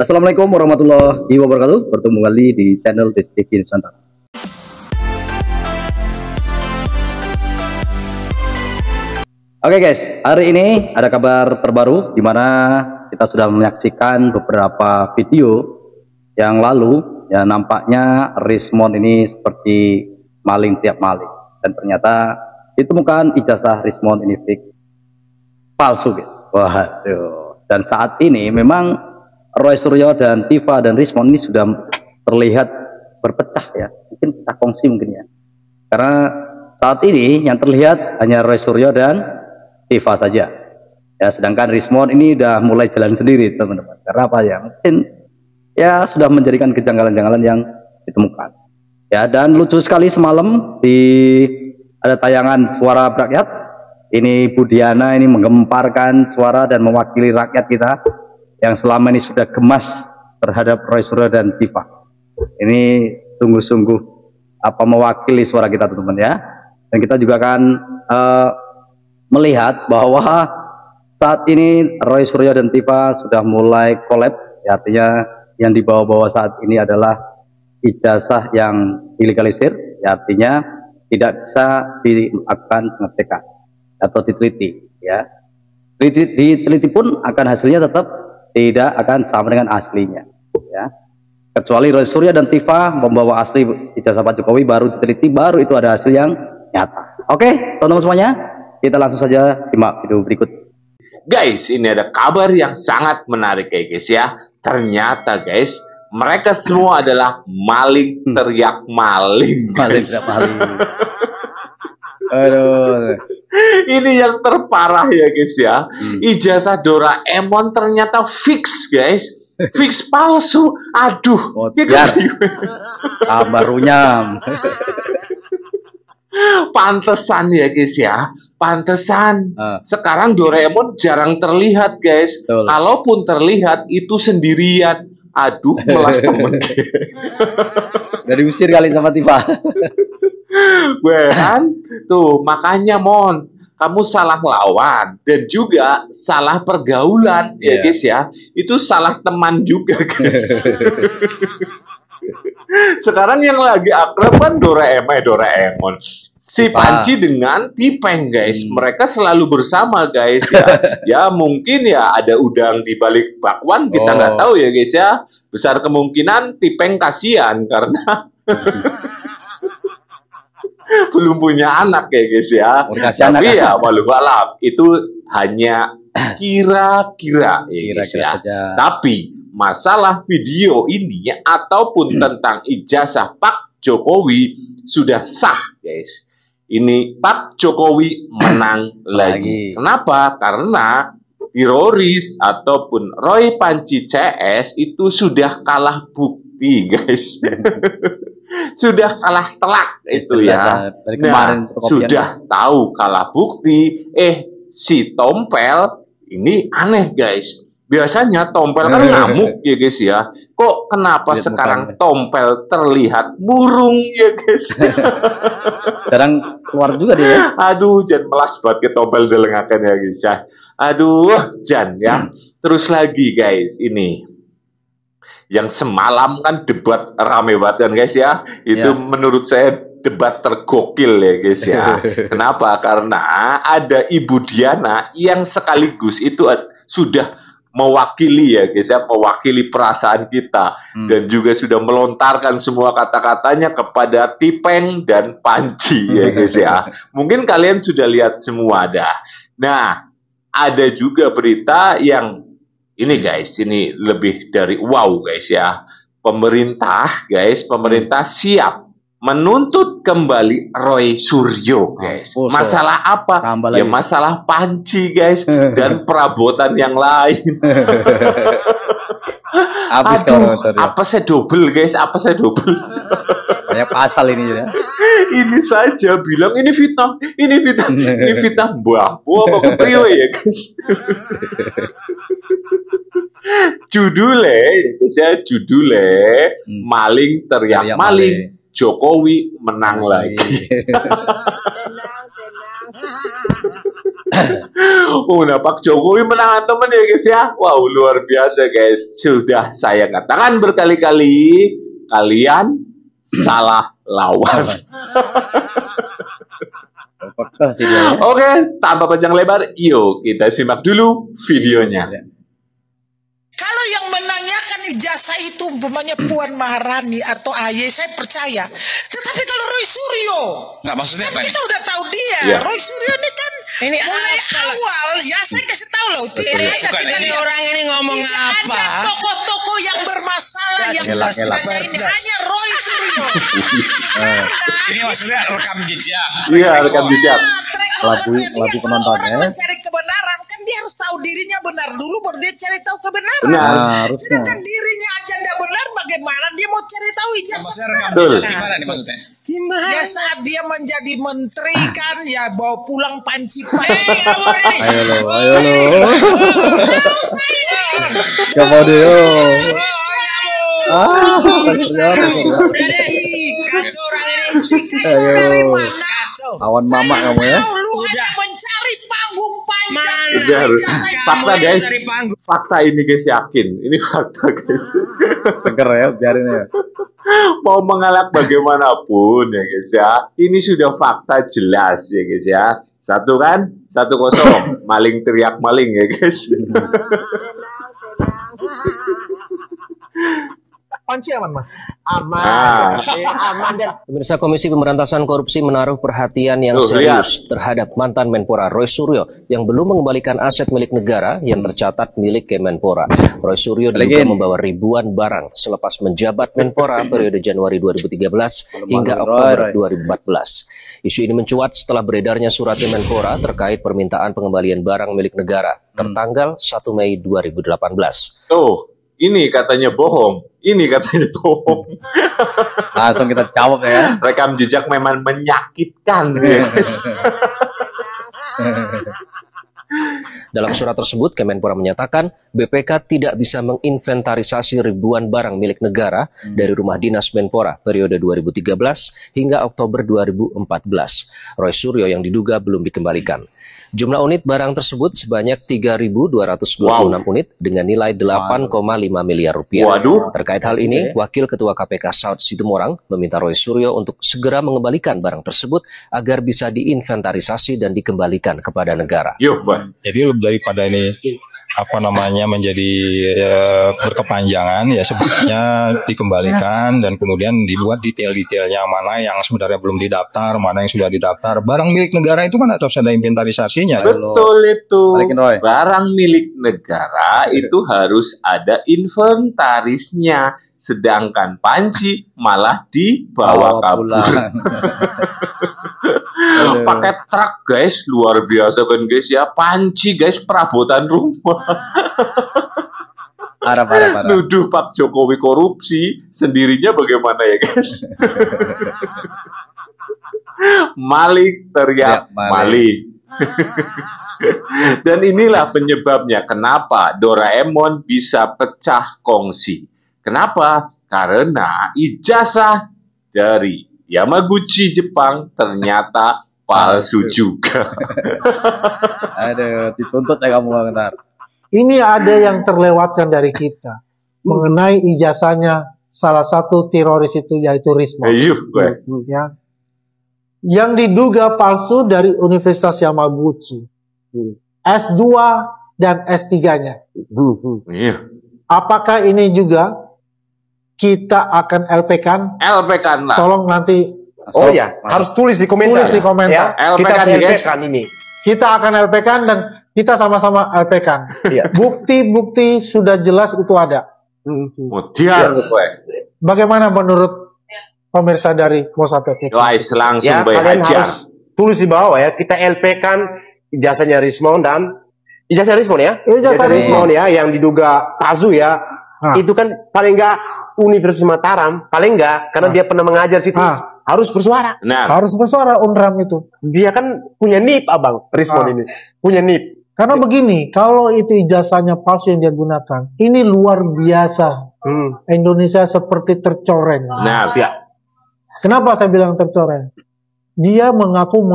Assalamualaikum warahmatullahi wabarakatuh. Bertemu kembali di channel TV Nusantara. Oke guys, hari ini ada kabar terbaru di mana kita sudah menyaksikan beberapa video yang lalu. Ya, nampaknya Rismond ini seperti maling tiap maling, dan ternyata ditemukan ijazah Rismond ini fake, palsu guys. Waduh. Dan saat ini memang Roy Suryo dan Tifa dan Rismond ini sudah terlihat berpecah ya. Mungkin kita kongsi mungkin ya. Karena saat ini yang terlihat hanya Roy Suryo dan Tifa saja. Ya, sedangkan Rismond ini udah mulai jalan sendiri, teman-teman. Karena apa ya? Mungkin ya sudah menjadikan kejanggalan-janggalan yang ditemukan. Ya, dan lucu sekali semalam ada tayangan Suara Rakyat. Ini Bu Diana ini menggemparkan suara dan mewakili rakyat kita yang selama ini sudah gemas terhadap Roy Suryo dan Tifa. Ini sungguh-sungguh mewakili suara kita, teman-teman ya. Dan kita juga akan melihat bahwa saat ini Roy Suryo dan Tifa sudah mulai collab, ya, artinya yang dibawa-bawa saat ini adalah ijazah yang ilegalisir, ya, artinya tidak bisa dilakukan pengecekan atau diteliti, ya. Diteliti pun akan hasilnya tetap tidak akan sama dengan aslinya, ya. Kecuali Roy Suryo dan Tifa membawa asli ijazah Pak Jokowi, baru diteliti, baru itu ada hasil yang nyata. Oke, teman-teman semuanya, kita langsung saja simak video berikut. Guys, ini ada kabar yang sangat menarik ya guys ya. Ternyata guys, mereka semua adalah maling teriak maling. Maling teriak maling. Aduh. Ini yang terparah ya guys ya. Ijazah Doraemon ternyata fix guys. Fix palsu. Aduh. Oh, biar. Barunya. Pantesan ya guys ya. Pantesan. Sekarang Doraemon jarang terlihat guys. Betul. Kalaupun terlihat itu sendirian. Aduh, melas temen. Dari usir kali sama Tifa. Kan? Tuh, makanya Mon, kamu salah lawan dan juga salah pergaulan ya guys ya. Itu salah teman juga guys. Sekarang yang lagi akrab kan Doraemon. Si Panci dengan Tipeng guys. Mereka selalu bersama guys ya. Ya mungkin ya ada udang di balik bakwan, kita nggak tahu ya guys ya. Besar kemungkinan Tipeng kasihan karena belum punya anak ya guys ya. Tapi ya walau alam itu hanya kira-kira ya guys ya. Tapi masalah video ini ataupun tentang ijazah Pak Jokowi sudah sah guys. Ini Pak Jokowi menang lagi. Kenapa? Karena teroris ataupun Roy Panci CS itu sudah kalah bukti guys. Sudah kalah telak itu ya. Nah, sudah tahu kalah bukti. Si Tompel ini aneh guys. Biasanya Tompel kan ngamuk ya guys ya. Kok kenapa sekarang Tompel terlihat murung ya guys? Sekarang keluar juga dia. Aduh, jangan melas banget ke Tompel dilengakan ya guys ya. Aduh, jangan ya. Terus lagi guys, ini yang semalam kan debat rame banget kan guys ya. Itu menurut saya debat tergokil ya guys ya. Kenapa? Karena ada Ibu Diana yang sekaligus itu sudah mewakili ya guys ya, mewakili perasaan kita dan juga sudah melontarkan semua kata-katanya kepada Tipeng dan Panci ya guys ya. Mungkin kalian sudah lihat semua dah. Nah, ada juga berita yang ini guys, ini lebih dari wow guys ya. Pemerintah siap menuntut kembali Roy Suryo guys. Masalah apa? Ya masalah Panci guys dan perabotan yang lain. Habis apa saya double guys? Apa saya double? Banyak pasal ini ya. Ini saja bilang ini fitnah, ini fitnah Mbah apa kepriwe ya guys. Judulnya maling teriak maling, Jokowi menang lagi. Oh, nah Pak Jokowi menahan teman ya guys ya. Wow, luar biasa guys. Sudah saya katakan berkali-kali, kalian salah lawan. Fakta sih dia. Oke, tanpa panjang lebar, yuk kita simak dulu videonya. Kalau yang menanyakan ijazah itu umpamanya Puan Maharani atau AY, saya percaya. Tetapi kalau Roy Suryo, Nggak, maksudnya kan apa kita udah tahu dia. Ya. Roy Suryo ini kan Ini mulai apa? awal, ya saya kasih tahu loh. Tidak Betul. ada, Bukan, tidak Ini ada. orang ini ngomong Tidak apa? ada tokoh-tokoh yang bermasalah yang Ngelak. ini hanya Roy Suryo. Ini maksudnya rekam jejak. Iya, rekam jejak. Lagu penontonnya. Orang mencari kebenaran kan dia harus tahu dirinya benar dulu baru dia cari tahu kebenaran. Benar. Nah, harusnya. Sedangkan dirinya aja tidak benar, bagaimana dia mau cari tahu ijazah? Maksudnya rekam Betul. jejak gimana nih maksudnya? Gimana? Ya saat dia menjadi menteri kan ya bawa pulang panci Ayo lo. Coba deh. Udah deh, kacau orang ini. dari Ayo. mana? Kacau. Awan mama kamu ya. Tahu lu hanya Udah. mencari panggung panjang. Mana? Udah harus. Ijazah Fakta Kamu guys. dari panggung. Fakta ini guys, yakin. Ini fakta guys. Seger ya, biarin ya. Mau mengelak bagaimanapun ya guys ya. Ini sudah fakta jelas ya guys ya. 1-0. Maling teriak maling ya guys. Panci aman, Mas. Aman. Ah. Aman dan Pemirsa, Komisi Pemberantasan Korupsi menaruh perhatian yang Tuh, serius terhadap mantan Menpora Roy Suryo yang belum mengembalikan aset milik negara yang tercatat milik Kemenpora. Roy Suryo diduga Balikin. membawa ribuan barang selepas menjabat Menpora periode Januari 2013 hingga Malu, Oktober Roy. 2014. Isu ini mencuat setelah beredarnya surat Kemenpora terkait permintaan pengembalian barang milik negara tertanggal 1 Mei 2018. Tuh, ini katanya bohong. Ini katanya bohong. Langsung kita jawab ya. Rekam jejak memang menyakitkan ya guys. Dalam surat tersebut, Kemenpora menyatakan BPK tidak bisa menginventarisasi ribuan barang milik negara dari rumah dinas Menpora periode 2013 hingga Oktober 2014. Roy Suryo yang diduga belum dikembalikan. Jumlah unit barang tersebut sebanyak 3.226 unit dengan nilai 8,5 miliar rupiah. Waduh. Terkait hal ini, Wakil Ketua KPK Saud Situmorang meminta Roy Suryo untuk segera mengembalikan barang tersebut agar bisa diinventarisasi dan dikembalikan kepada negara. Yuk, Bang. Jadi lebih daripada ini menjadi berkepanjangan ya sebenarnya dikembalikan dan kemudian dibuat detail-detailnya mana yang sebenarnya belum didaftar, mana yang sudah didaftar. Barang milik negara itu kan harus ada inventarisasinya. Betul itu. Balikin, Roy. Barang milik negara itu harus ada inventarisnya. Sedangkan panci malah dibawa kabur. Pakai truk guys, luar biasa kan guys ya. Panci guys, perabotan rumah. Parah. Nuduh Pak Jokowi korupsi, sendirinya bagaimana ya guys? Maling teriak Ya, maling. maling. Dan inilah penyebabnya kenapa Doraemon bisa pecah kongsi. Kenapa? Karena ijazah dari Yamaguchi Jepang ternyata palsu juga. Aduh, dituntut ya kamu bentar. ini ada yang terlewatkan dari kita mengenai ijazahnya salah satu teroris itu yaitu Risma. Ayo, gue. Ya. Yang diduga palsu dari Universitas Yamaguchi. S2 dan S3-nya. Iya. Apakah ini juga kita akan LP-kan? LP-kan lah. Tolong nanti Oh ya, harus tulis di komentar. Tulis di komentar. Ya, LP kita kan, guys. LP kan ini. kita akan LP-kan dan kita sama-sama LP-kan. Iya. Bukti-bukti sudah jelas itu ada. Kemudian gue. Bagaimana menurut pemirsa dari Mosatek? Guys, langsung Ya, bayi kalian hajar. harus tulis di bawah ya. Kita LP kan ijazahnya Rismon dan ijazah Rismon ya. Ijazah Rismon ya yang diduga palsu ya. Ah. Itu kan paling enggak Universitas Mataram, paling enggak karena dia pernah mengajar situ. Ah. Harus bersuara. Nah, Harus bersuara Unram itu. Dia kan punya NIP, Abang. Rismon ini. Punya NIP. Karena begini, kalau itu ijazahnya palsu yang dia gunakan, ini luar biasa. Indonesia seperti tercoreng. nah, Ya. Kenapa saya bilang tercoreng? Dia mengaku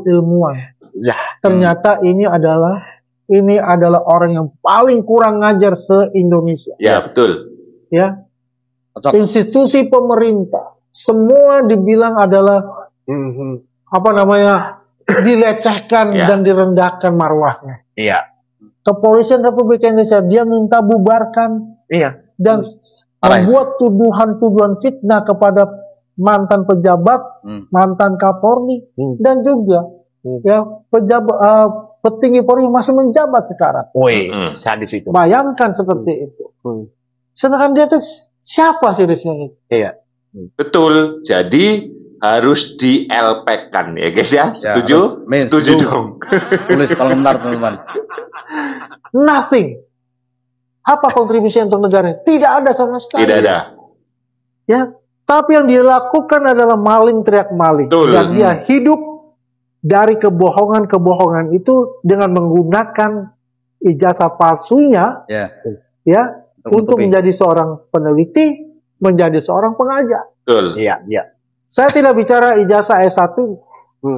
ilmuwan. Ya. Ternyata ini adalah orang yang paling kurang ngajar se-Indonesia. Ya, betul. Ya. Cocok. Institusi pemerintah semua dibilang adalah dilecehkan Ya. dan direndahkan marwahnya. Iya. Kepolisian Republik Indonesia dia minta bubarkan Iya. dan membuat tuduhan-tuduhan fitnah kepada mantan pejabat, mantan Kapolri, dan juga ya petinggi Polri yang masih menjabat sekarang. Woi, sadis itu. Bayangkan seperti itu. Sedangkan dia tuh siapa sih ini? Iya. Betul. Jadi harus di LP-kan ya guys ya. Setuju? harus. Setuju dong. Tulis kolom komentar teman-teman. Nothing. Apa kontribusi untuk negara? Tidak ada sama sekali. Tidak ada. Ya, tapi yang dia lakukan adalah maling teriak maling. Betul. Dan dia hidup dari kebohongan-kebohongan itu dengan menggunakan ijazah palsunya, Ya. ya, untuk menutupi. menjadi seorang peneliti, menjadi seorang pengajar. Betul. Iya, iya. Saya tidak bicara ijazah S1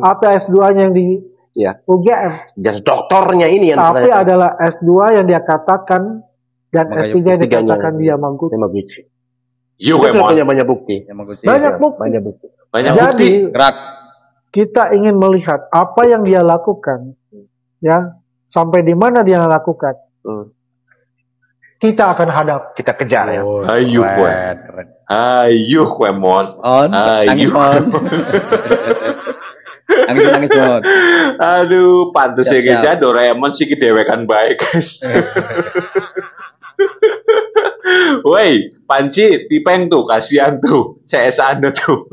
atau S2-nya yang di Iya. UGM, Jas doktornya ini yang tapi adalah S2 yang dia katakan dan Makanya S3 yang S3-nya dikatakan dia manggut. Yamaguchi. Yuk, Kita sudah Emon. punya banyak bukti. Banyak bukti. Banyak bukti. Banyak Jadi bukti. Gerak. kita ingin melihat apa yang dia lakukan, ya, sampai di mana dia lakukan. Kita akan hadap. Kita kejar ya. Ayo, kue. Keren. Ayo, kue, Mon. On. Nangis, Ayo. Mon. Nangis, Mon. Aduh, pantes ya guys ya. Siap-siap. Doraemon sih kedewekan baik guys. Woi, Panci, Tipeng tuh, kasihan tuh. CS Anda tuh.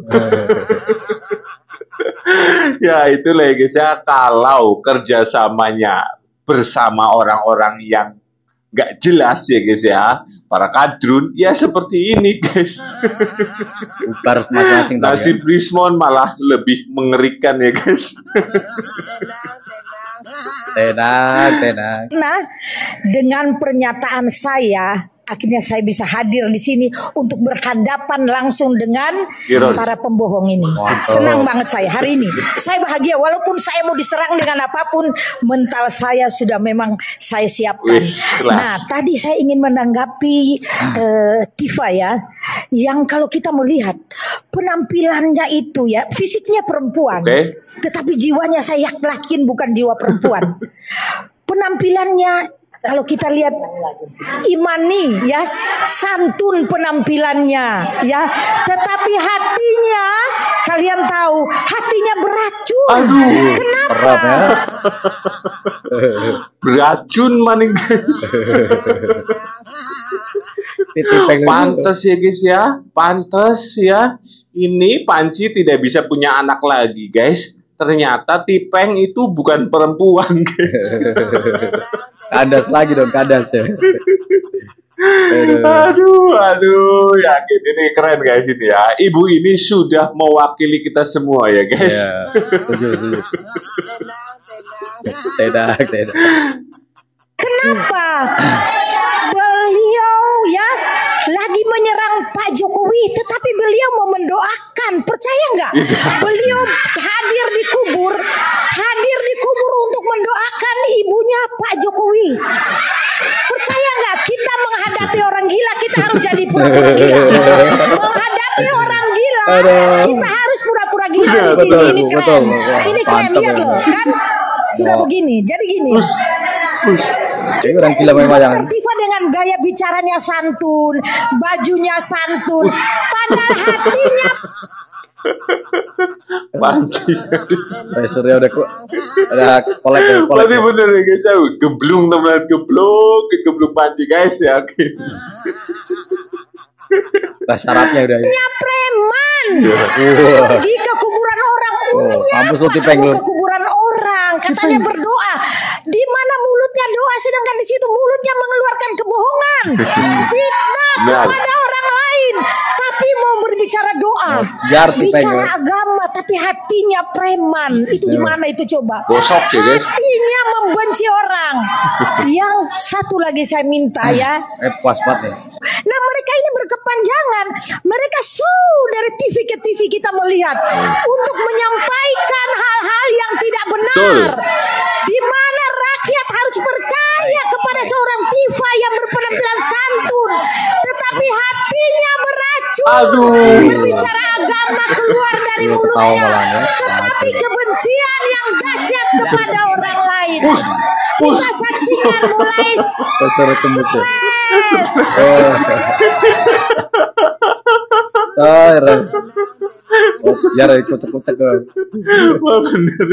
Ya, itulah ya guys ya. Kalau kerjasamanya bersama orang-orang yang nggak jelas ya guys ya. Para kadrun, ya seperti ini guys. Bubar masing-masing tadi. Nasib Rismon malah lebih mengerikan ya guys. Tenang. Nah, dengan pernyataan saya, akhirnya saya bisa hadir di sini untuk berhadapan langsung dengan Giron. para pembohong ini. Mantap. Senang banget saya hari ini. Saya bahagia walaupun saya mau diserang dengan apapun, mental saya sudah memang saya siapkan. Wih, kelas. Nah, tadi saya ingin menanggapi Tifa ya, yang kalau kita melihat penampilannya itu ya, fisiknya perempuan. Oke. Tetapi jiwanya saya yakin bukan jiwa perempuan. Penampilannya kalau kita lihat imani ya, santun penampilannya ya, tetapi hatinya kalian tahu, hatinya beracun. Aduh, Kenapa? Berat ya. Beracun maning guys. Tipeng dulu. Pantes ya guys ya. Pantes ya. Ini Panci tidak bisa punya anak lagi guys. Ternyata Tipeng itu bukan perempuan guys. Kadas lagi dong, kadas ya. Aduh, yakin ini keren guys ini ya. Ibu ini sudah mewakili kita semua ya guys. Ya, setuju. Tidak. Kenapa? Beliau ya lagi menyerang Pak Jokowi, tetapi beliau mau mendoakan. Percaya nggak? Beliau hadir di kubur untuk mendoakan ibunya Pak Jokowi. Percaya nggak? Kita menghadapi orang gila, kita harus jadi pura-pura gila. Menghadapi orang gila, kita harus pura-pura gila di sini. Betul, Ini keren. betul. Ini keren, Mantap, lihat ya. loh, kan? Sudah begini, jadi gini. Ini orang gila memang yang. Tifa dengan gaya bicaranya santun, bajunya santun, padahal hatinya Panci. Surya udah kolek. Berarti bener ya guys ya. Geblung teman, geblung Panci guys ya. Syaratnya udah. preman. Wah. Pergi ke kuburan orang. Untungnya mampus apa lu, Tipeng, kamu lu. ke kuburan orang? Katanya berdoa. Di mana mulutnya doa, sedangkan di situ mulutnya mengeluarkan kebohongan, fitnah Benar. kepada orang lain. Tapi mau berbicara doa, Jar, Tipeng, bicara ya. agama, tapi hatinya preman. Itu gimana itu coba? Gosok ya guys. Hatinya membenci orang. Yang satu lagi saya minta ya. Puas banget nih. Nah, mereka ini berkepanjangan. Mereka dari TV ke TV kita melihat untuk menyampaikan hal-hal yang tidak benar. Betul. Aduh. Berbicara agama keluar dari mulutnya, tetapi kebencian yang dahsyat kepada orang lain. Kita saksikan mulai biar kocak-kocak. Wah, bener.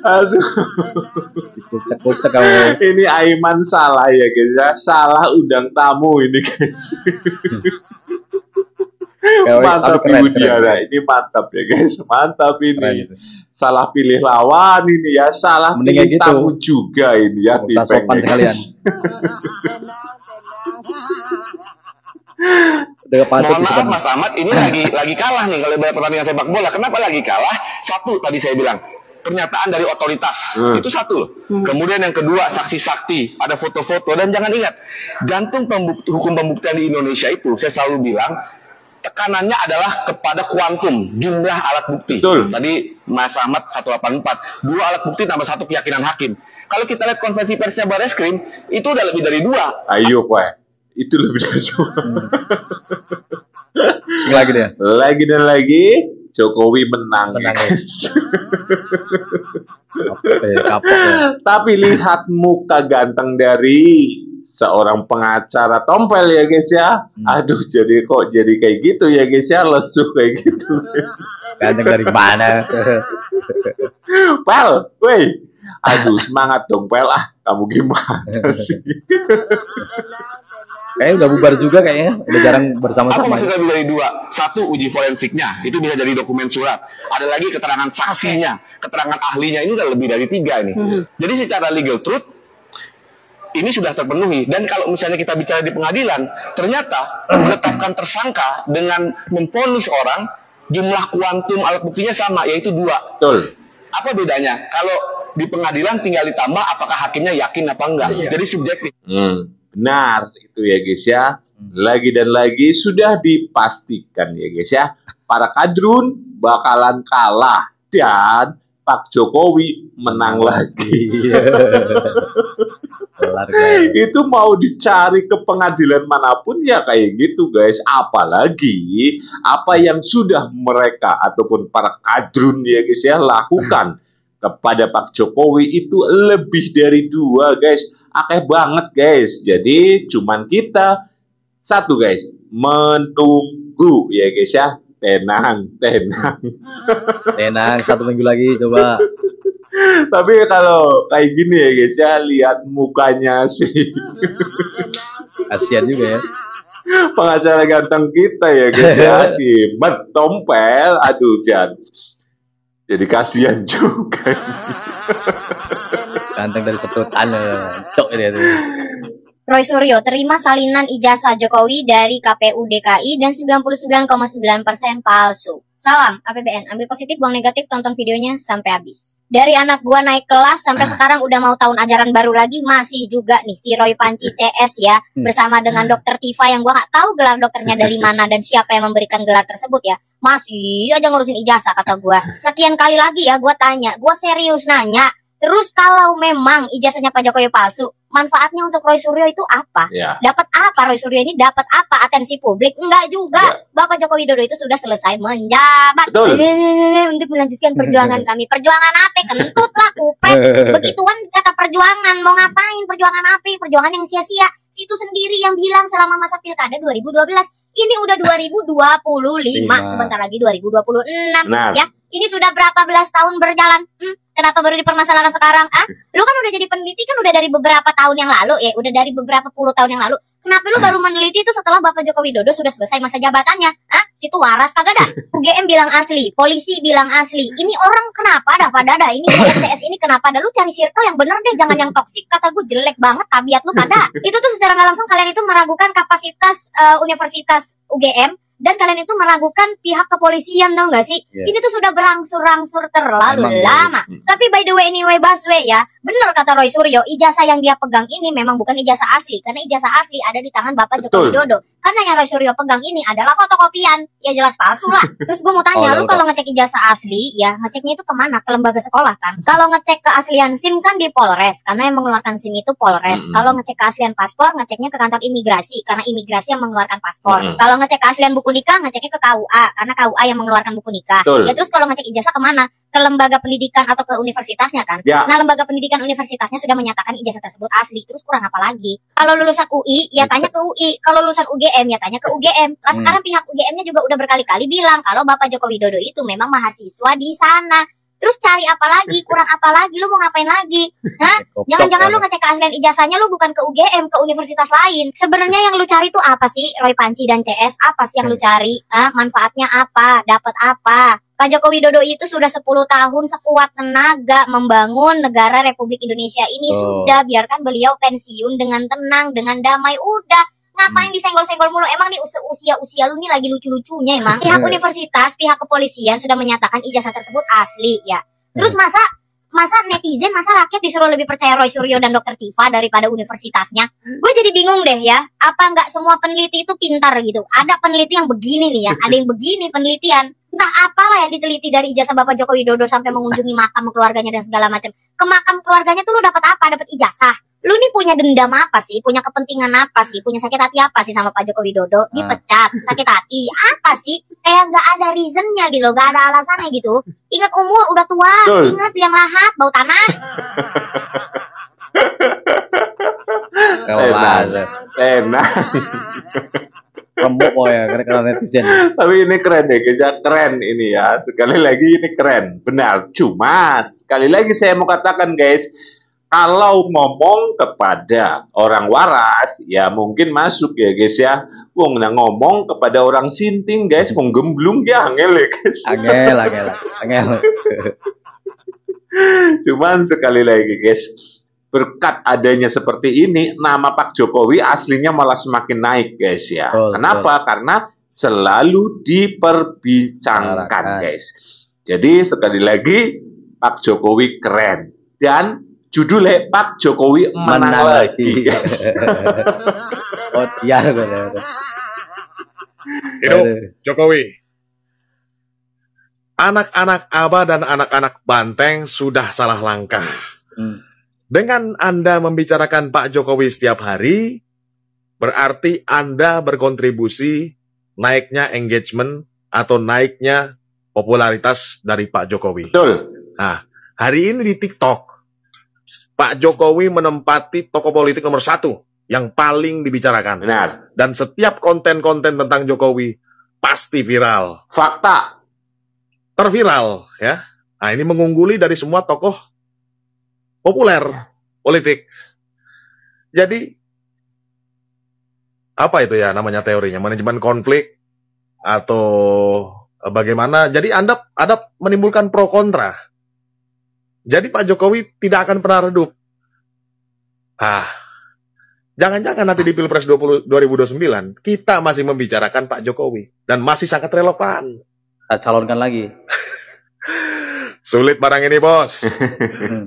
Aduh. Kocak-kocak kamu. Ini Aiman salah ya guys ya. Salah undang tamu ini guys. Mantap Ibu Diana. Ini mantap ya guys. Mantap ini. Salah pilih lawan ini ya. Salah pilih gitu. Tamu juga ini ya. Sopan sekalian. Mohon maaf Mas Ahmad, ini lagi kalah nih kalau pertandingan sepak bola. Kenapa lagi kalah? Satu tadi saya bilang, pernyataan dari otoritas itu satu. Kemudian yang kedua, saksi-saksi, ada foto-foto, dan jangan ingat, jantung hukum pembuktian di Indonesia itu saya selalu bilang tekanannya adalah kepada kuantum jumlah alat bukti. Betul. Tadi Mas Ahmad 184, 2 alat bukti tambah 1 keyakinan hakim. Kalau kita lihat konferensi persnya Barreskrim itu udah lebih dari 2. Ayo Pak. Itu lebih dari semua. Lagi deh. Lagi dan lagi Jokowi menang. Guys. Kapok ya. Tapi lihat muka ganteng dari seorang pengacara tompel ya guys ya. Aduh, jadi kok jadi kayak gitu ya guys ya, lesu kayak gitu. Ganteng dari mana? Pel, woi. Aduh, semangat dong Pel. Kamu gimana sih? Kayaknya udah bubar juga kayaknya, udah jarang bersama-sama. Apa maksudnya lebih dari 2? 1, uji forensiknya, itu bisa jadi dokumen surat. Ada lagi keterangan saksinya, keterangan ahlinya, ini udah lebih dari 3 ini. Jadi secara legal truth, ini sudah terpenuhi. Dan kalau misalnya kita bicara di pengadilan, ternyata menetapkan tersangka dengan memvonis orang, jumlah kuantum alat buktinya sama, yaitu 2. Betul. Apa bedanya? Kalau di pengadilan tinggal ditambah, apakah hakimnya yakin apa enggak? Jadi subjektif. Benar itu ya guys ya. Lagi dan lagi sudah dipastikan ya guys ya, para kadrun bakalan kalah dan Pak Jokowi menang lagi. Itu mau dicari ke pengadilan manapun ya kayak gitu guys. Apalagi apa yang sudah mereka ataupun para kadrun ya guys ya lakukan kepada Pak Jokowi itu lebih dari 2 guys. Akeh banget guys. Jadi cuman kita satu guys, menunggu ya guys ya. Tenang. Tenang, 1 minggu lagi coba. Tapi kalau kayak gini ya guys ya, lihat mukanya sih. Kasihan juga ya. Pengacara ganteng kita ya guys ya, si Tompel. Aduh Jan. Jadi kasihan juga. Ganteng dari setutan, cok ini. Roy Suryo terima salinan ijazah Jokowi dari KPU DKI dan 99,9% palsu. Salam APBN, ambil positif, buang negatif, tonton videonya sampai habis. Dari anak gua naik kelas sampai sekarang udah mau tahun ajaran baru lagi, masih juga nih si Roy Panci CS ya, bersama dengan Dokter Tifa yang gua nggak tahu gelar dokternya dari mana dan siapa yang memberikan gelar tersebut ya. Masih aja ngurusin ijazah kata gua. Sekian kali lagi ya gua tanya, gua serius nanya. Terus kalau memang ijazahnya Pak Jokowi palsu, manfaatnya untuk Roy Suryo itu apa? Ya. Dapat apa Roy Suryo ini? Dapat apa? Atensi publik? Enggak juga. Ya. Bapak Joko Widodo itu sudah selesai menjabat untuk melanjutkan perjuangan kami. Perjuangan apa? Kentut lah, kupret. Begituan kata perjuangan. Mau ngapain? Perjuangan apa? Perjuangan yang sia-sia. Situ sendiri yang bilang selama masa pilkada 2012. Ini udah 2025. Sebentar lagi 2026. Benar. Ya. Ini sudah berapa belas tahun berjalan? Kenapa baru dipermasalahkan sekarang? Lu kan udah jadi peneliti kan udah dari beberapa tahun yang lalu ya, udah dari beberapa puluh tahun yang lalu. Kenapa lu baru meneliti itu setelah Bapak Joko Widodo sudah selesai masa jabatannya? Situ waras kagak dah? UGM bilang asli, polisi bilang asli. Ini orang kenapa dah pada dah? Ini CS ini kenapa dah? Lu cari circle yang bener deh, jangan yang toksik. Kata gue jelek banget tabiat lu pada. Itu tuh secara nggak langsung kalian itu meragukan kapasitas Universitas UGM. Dan kalian itu meragukan pihak kepolisian, tau gak sih? Yeah. Ini tuh sudah berangsur-angsur terlalu lama. Tapi by the way anyway Baswe ya, bener kata Roy Suryo, ijazah yang dia pegang ini memang bukan ijazah asli. Karena ijazah asli ada di tangan Bapak Joko Widodo. Karena yang Roy Suryo pegang ini adalah fotokopian. Ya jelas palsu lah. Terus gue mau tanya, lu kalau ngecek ijazah asli, ya ngeceknya itu kemana? Ke lembaga sekolah kan? Kalau ngecek keaslian SIM kan di Polres, karena yang mengeluarkan SIM itu Polres. Kalau ngecek keaslian paspor, ngeceknya ke kantor imigrasi, karena imigrasi yang mengeluarkan paspor. Kalau ngecek keaslian buku nikah, ngeceknya ke KUA, karena KUA yang mengeluarkan buku nikah. Ya terus kalau ngecek ijazah kemana? Ke lembaga pendidikan atau ke universitasnya kan? Ya. Nah, lembaga pendidikan universitasnya sudah menyatakan ijazah tersebut asli. Terus kurang apa lagi? Kalau lulusan UI, ya tanya ke UI. Kalau lulusan UGM, ya tanya ke UGM. Lah sekarang pihak UGM-nya juga udah berkali-kali bilang kalau Bapak Joko Widodo itu memang mahasiswa di sana. Terus cari apa lagi? Kurang apa lagi? Lu mau ngapain lagi? Hah? Jangan-jangan lu ngecek keaslian ijazahnya lu bukan ke UGM, ke universitas lain. Sebenarnya yang lu cari tuh apa sih? Roy Panci dan CS, apa sih yang lu cari? Hah? Manfaatnya apa? Dapat apa? Pak Joko Widodo itu sudah 10 tahun sekuat tenaga membangun negara Republik Indonesia ini. Sudah, biarkan beliau pensiun dengan tenang, dengan damai. Udah, ngapain disenggol-senggol mulu? Emang nih usia lu nih lagi lucu-lucunya emang. Pihak universitas, pihak kepolisian sudah menyatakan ijazah tersebut asli ya. Terus masa netizen, masa rakyat disuruh lebih percaya Roy Suryo dan Dr. Tifa daripada universitasnya? Gue jadi bingung deh ya. Apa nggak semua peneliti itu pintar gitu? Ada peneliti yang begini nih ya, ada yang begini penelitian. Entah apalah yang diteliti dari ijazah Bapak Joko Widodo sampai mengunjungi makam keluarganya dan segala macam. Ke makam keluarganya tuh lu dapat apa? Dapat ijazah. Lu nih punya dendam apa sih? Punya kepentingan apa sih? Punya sakit hati apa sih sama Pak Joko Widodo? Dipecat, sakit hati, apa sih? Kayak nggak ada reasonnya gitu, nggak ada alasannya gitu. Ingat umur, udah tua, ingat yang lahat, bau tanah. Enak. Rembuk ya, keren netizen. Tapi ini keren deh, guys. Keren ini ya. Sekali lagi ini keren, benar. Cuma sekali lagi saya mau katakan, guys, kalau ngomong kepada orang waras, ya mungkin masuk ya, guys ya. Wong ngomong kepada orang sinting, guys, wong gemblung dia angel ya, guys. Angel. Cuman sekali lagi, guys, berkat adanya seperti ini, nama Pak Jokowi aslinya malah semakin naik, guys ya. Kenapa? Karena selalu diperbincangkan, guys. Jadi sekali lagi, Pak Jokowi keren. Dan judulnya Pak Jokowi menang lagi, guys. Oh iya, benar. Hidup Jokowi. Anak-anak Aba dan anak-anak Banteng sudah salah langkah. Dengan Anda membicarakan Pak Jokowi setiap hari, berarti Anda berkontribusi naiknya engagement atau naiknya popularitas dari Pak Jokowi. Betul. Nah, hari ini di TikTok, Pak Jokowi menempati tokoh politik nomor 1 yang paling dibicarakan. Benar. Dan setiap konten-konten tentang Jokowi pasti viral. Fakta. Terviral, ya. Nah, ini mengungguli dari semua tokoh populer politik. Jadi apa itu ya namanya teorinya? Manajemen konflik atau bagaimana? Jadi Anda menimbulkan pro kontra. Jadi Pak Jokowi tidak akan pernah redup. Jangan-jangan nanti di Pilpres 2029 kita masih membicarakan Pak Jokowi dan masih sangat relevan. Kita calonkan lagi. Sulit barang ini, bos.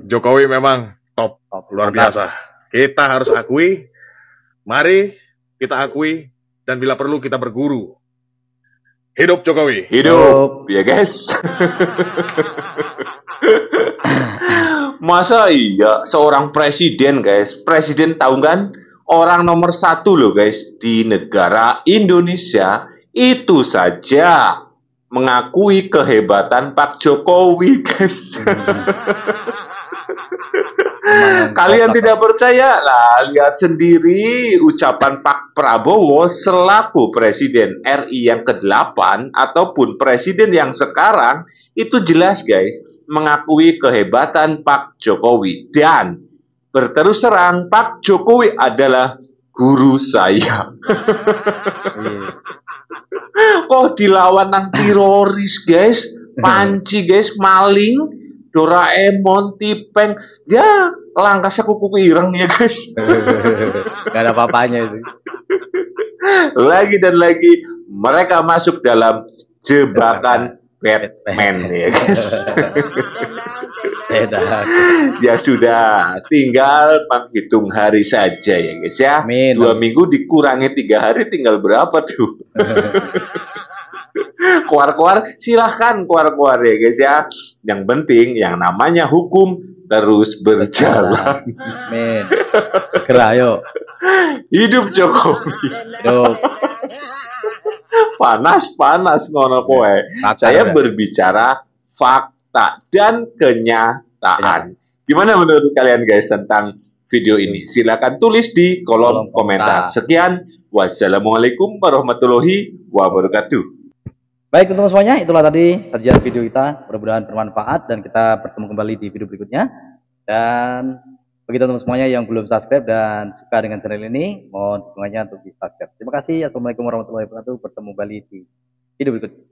Jokowi memang top, luar biasa. Kita harus akui. Mari kita akui dan bila perlu kita berguru. Hidup Jokowi. Hidup, ya guys. Masa iya seorang presiden, guys. Presiden tahu kan? Orang nomor 1 loh, guys, di negara Indonesia itu saja mengakui kehebatan Pak Jokowi, guys. Kalian tidak percaya? Lah, lihat sendiri ucapan Pak Prabowo selaku Presiden RI yang ke-8 ataupun Presiden yang sekarang itu jelas, guys, mengakui kehebatan Pak Jokowi. Dan berterus terang, Pak Jokowi adalah guru saya. Kok dilawan nang teroris, guys, panci, guys, maling, Doraemon, Tipeng, ya langkah kuku ireng ya, guys. Gak ada apa-apanya itu. Lagi dan lagi mereka masuk dalam jebakan Batman ya guys. Beda. Ya sudah, tinggal menghitung hari saja ya guys ya. 2 minggu dikurangi 3 hari tinggal berapa tuh? Keluar-keluar, silahkan keluar-keluar ya guys ya. Yang penting yang namanya hukum terus berjalan. Amin. Segera yuk. Hidup Jokowi. Hidup. Panas ngono kowe. Saya berbicara fakta dan kenyataan. Gimana menurut kalian guys tentang video ini? Silakan tulis di kolom komentar. Sekian, wassalamualaikum warahmatullahi wabarakatuh. Baik teman-teman semuanya, itulah tadi sajian video kita. Mudah-mudahan bermanfaat dan kita bertemu kembali di video berikutnya. Dan bagi teman-teman semuanya yang belum subscribe dan suka dengan channel ini, mohon dukungannya untuk di subscribe. Terima kasih. Assalamualaikum warahmatullahi wabarakatuh. Bertemu kembali di video berikutnya.